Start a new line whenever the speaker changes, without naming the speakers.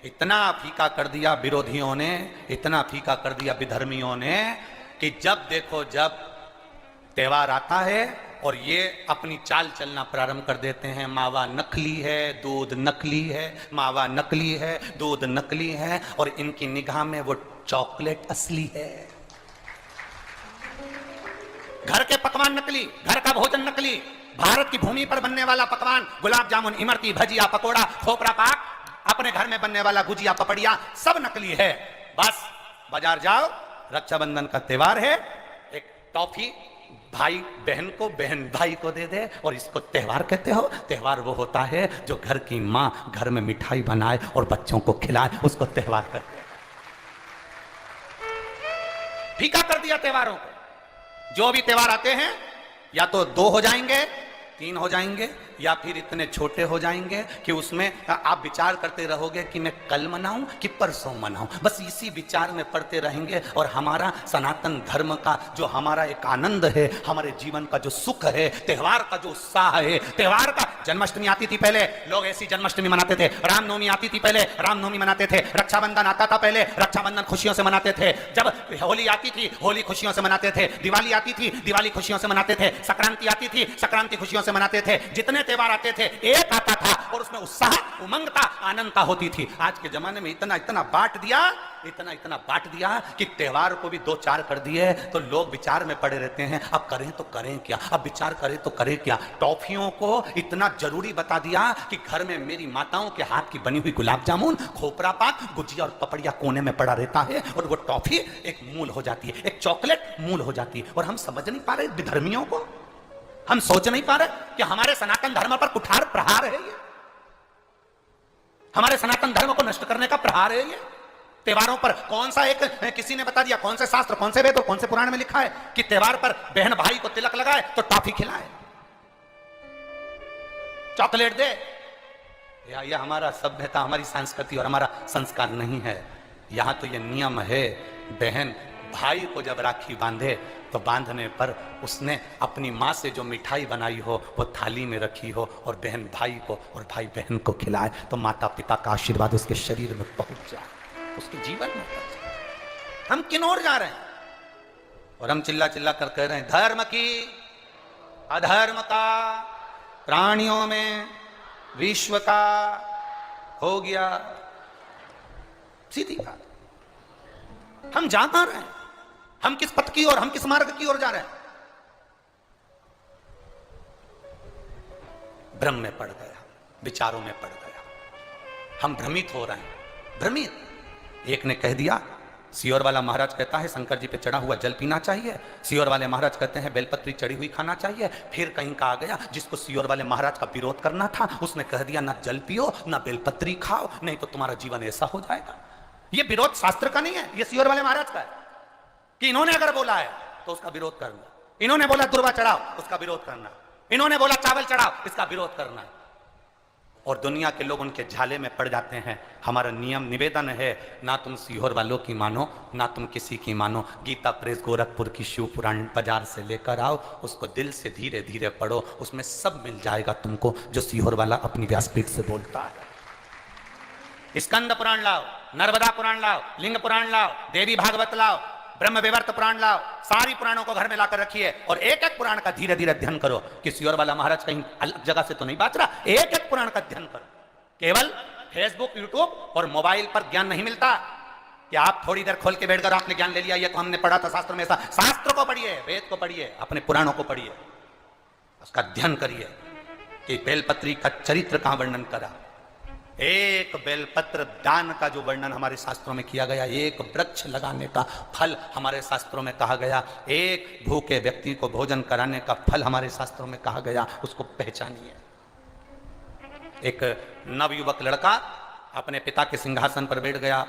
इतना फीका कर दिया विरोधियों ने, इतना फीका कर दिया विधर्मियों ने कि जब देखो जब त्योहार आता है और ये अपनी चाल चलना प्रारंभ कर देते हैं। मावा नकली है, दूध नकली है, मावा नकली है, दूध नकली है, और इनकी निगाह में वो चॉकलेट असली है। घर के पकवान नकली, घर का भोजन नकली, भारत की भूमि पर बनने वाला पकवान गुलाब जामुन, इमरती, भजिया, पकोड़ा, खोपरा पाक, अपने घर में बनने वाला गुजिया, पपड़िया, सब नकली है। बस बाजार जाओ, रक्षाबंधन का त्योहार है, एक टॉफी भाई बहन को, बहन भाई को दे दे, और इसको त्योहार कहते हो। त्योहार वो होता है जो घर की मां घर में मिठाई बनाए और बच्चों को खिलाए, उसको त्योहार कहते हैं। फीका कर दिया त्योहारों को। जो भी त्योहार आते हैं या तो 2 हो जाएंगे, 3 हो जाएंगे, या फिर इतने छोटे हो जाएंगे कि उसमें आप विचार करते रहोगे कि मैं कल मनाऊं कि परसों मनाऊं। बस इसी विचार में पड़ते रहेंगे, और हमारा सनातन धर्म का जो हमारा एक आनंद है, हमारे जीवन का जो सुख है, त्योहार का जो उत्साह है, त्योहार का, जन्माष्टमी आती थी पहले लोग ऐसी जन्माष्टमी मनाते थे, रामनवमी आती थी पहले रामनवमी मनाते थे, रक्षाबंधन आता था पहले रक्षाबंधन खुशियों से मनाते थे, जब होली आती थी होली खुशियों से मनाते थे, दिवाली आती थी दिवाली खुशियों से मनाते थे, संक्रांति आती थी संक्रांति खुशियों से मनाते थे। जितने त्योहार आते थे एक आता था और उसमें उत्साह, उमंगता, आनंदता होती थी। आज के जमाने में इतना इतना बांट दिया, इतना इतना बांट दिया कि त्योहार को भी 2-4 कर दिए, तो लोग विचार में पड़े रहते हैं। अब करें तो करें क्या, अब विचार करें तो करें क्या। टॉफियों को इतना जरूरी बता दिया कि घर में मेरी माताओं के हाथ की बनी हुई गुलाब जामुन, खोपरा पाक, गुजिया और पपड़िया कोने में पड़ा रहता है, और वो टॉफी एक मूल हो जाती है, एक चॉकलेट मूल हो जाती है। और हम समझ नहीं पा रहे विधर्मियों को, हम सोच नहीं पा रहे कि हमारे सनातन धर्म पर कुठार प्रहार है ये, हमारे सनातन धर्म को नष्ट करने का प्रहार है ये। त्योहारों पर कौन सा एक, किसी ने बता दिया, कौन से शास्त्र, कौन से वेद और कौन से पुराण में लिखा है कि त्योहार पर बहन भाई को तिलक लगाए तो टॉफी खिलाए, चॉकलेट दे। यह हमारा सभ्यता, हमारी संस्कृति और हमारा संस्कार नहीं है। यहां तो यह नियम है, बहन भाई को जब राखी बांधे तो बांधने पर उसने अपनी माँ से जो मिठाई बनाई हो वो थाली में रखी हो, और बहन भाई को और भाई बहन को खिलाए, तो माता पिता का आशीर्वाद उसके शरीर में पहुंच जाए, उसके जीवन में पहुंच जाए। हम किन ओर जा रहे हैं? और हम चिल्ला चिल्ला कर कह रहे हैं धर्म की अधर्म का, प्राणियों में विश्व का हो गया। सीधी बात। हम जा कहां रहे हैं? हम किस पथ की ओर, हम किस मार्ग की ओर जा रहे हैं? भ्रम में पड़ गया, विचारों में पड़ गया, हम भ्रमित हो रहे हैं, भ्रमित। एक ने कह दिया, सियोर वाला महाराज कहता है शंकर जी पे चढ़ा हुआ जल पीना चाहिए, सियोर वाले महाराज कहते हैं बेलपत्री चढ़ी हुई खाना चाहिए। फिर कहीं का आ गया जिसको सियोर वाले महाराज का विरोध करना था, उसने कह दिया ना जल पियो ना बेलपत्री खाओ, नहीं तो तुम्हारा जीवन ऐसा हो जाएगा। यह विरोध शास्त्र का नहीं है, यह सियोर वाले महाराज का है कि इन्होंने अगर बोला है तो उसका विरोध करना, इन्होंने बोला दुर्वा चढ़ाओ उसका विरोध करना, इन्होंने बोला चावल चढ़ाओ इसका विरोध करना। और दुनिया के लोग उनके झाले में पड़ जाते हैं। हमारा नियम निवेदन है, ना तुम सीहोर वालों की मानो ना तुम किसी की मानो। गीता प्रेस गोरखपुर की शिव पुराण बाजार से लेकर आओ, उसको दिल से धीरे धीरे पढ़ो, उसमें सब मिल जाएगा तुमको जो सीहोर वाला अपनी व्यासपीठ से बोलता है। स्कंद पुराण लाओ, नर्मदा पुराण लाओ, लिंग पुराण लाओ, देवी भागवत लाओ, ब्रह्म विवर्त पुराण लाओ, सारी पुराणों को घर में लाकर रखिए और एक एक पुराण का धीरे धीरे अध्ययन करो कि सियोर वाला महाराज कहीं अलग जगह से तो नहीं बात रहा। एक एक पुराण का अध्ययन करो। केवल फेसबुक, यूट्यूब और मोबाइल पर ज्ञान नहीं मिलता कि आप थोड़ी देर खोल के बैठकर आपने ज्ञान ले लिया, ये तो हमने पढ़ा था शास्त्र में। ऐसा शास्त्र को पढ़िए, वेद को पढ़िए, अपने पुराणों को पढ़िए, उसका अध्ययन करिए कि बेलपत्री का चरित्र कहां वर्णन करा, एक बेलपत्र दान का जो वर्णन हमारे शास्त्रों में किया गया, एक वृक्ष लगाने का फल हमारे शास्त्रों में कहा गया, एक भूखे व्यक्ति को भोजन कराने का फल हमारे शास्त्रों में कहा गया, उसको पहचानिए। एक नवयुवक लड़का अपने पिता के सिंहासन पर बैठ गया,